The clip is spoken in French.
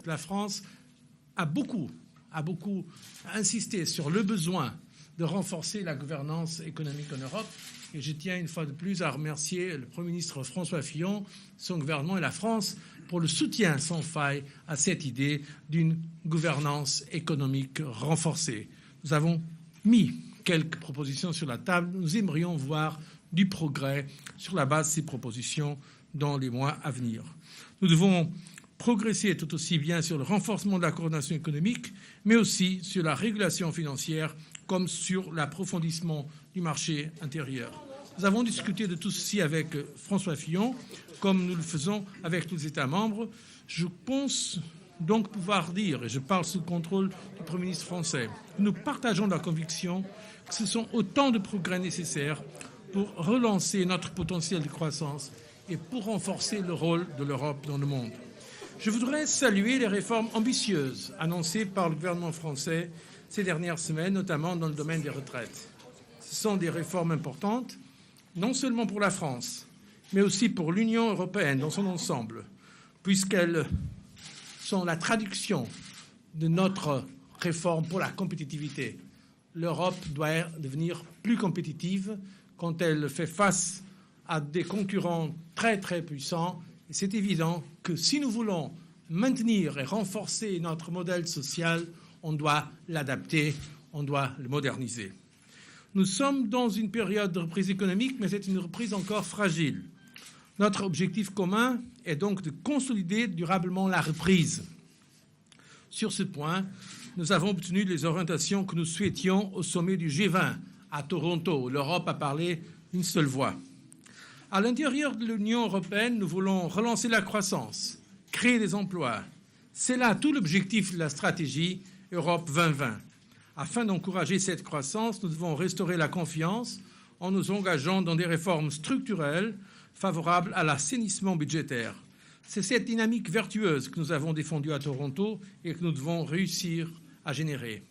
La France a beaucoup insisté sur le besoin de renforcer la gouvernance économique en Europe. Et je tiens une fois de plus à remercier le Premier ministre François Fillon, son gouvernement et la France pour le soutien sans faille à cette idée d'une gouvernance économique renforcée. Nous avons mis quelques propositions sur la table. Nous aimerions voir du progrès sur la base de ces propositions dans les mois à venir. Nous devons progresser tout aussi bien sur le renforcement de la coordination économique, mais aussi sur la régulation financière comme sur l'approfondissement du marché intérieur. Nous avons discuté de tout ceci avec François Fillon, comme nous le faisons avec tous les États membres. Je pense donc pouvoir dire, et je parle sous le contrôle du Premier ministre français, que nous partageons la conviction que ce sont autant de progrès nécessaires pour relancer notre potentiel de croissance et pour renforcer le rôle de l'Europe dans le monde. Je voudrais saluer les réformes ambitieuses annoncées par le gouvernement français ces dernières semaines, notamment dans le domaine des retraites. Ce sont des réformes importantes, non seulement pour la France, mais aussi pour l'Union européenne dans son ensemble, puisqu'elles sont la traduction de notre réforme pour la compétitivité. L'Europe doit devenir plus compétitive quand elle fait face à des concurrents très très puissants. Et c'est évident que si nous voulons maintenir et renforcer notre modèle social, on doit l'adapter, on doit le moderniser. Nous sommes dans une période de reprise économique, mais c'est une reprise encore fragile. Notre objectif commun est donc de consolider durablement la reprise. Sur ce point, nous avons obtenu les orientations que nous souhaitions au sommet du G20 à Toronto. L'Europe a parlé d'une seule voix. À l'intérieur de l'Union européenne, nous voulons relancer la croissance, créer des emplois. C'est là tout l'objectif de la stratégie Europe 2020. Afin d'encourager cette croissance, nous devons restaurer la confiance en nous engageant dans des réformes structurelles favorables à l'assainissement budgétaire. C'est cette dynamique vertueuse que nous avons défendue à Toronto et que nous devons réussir à générer.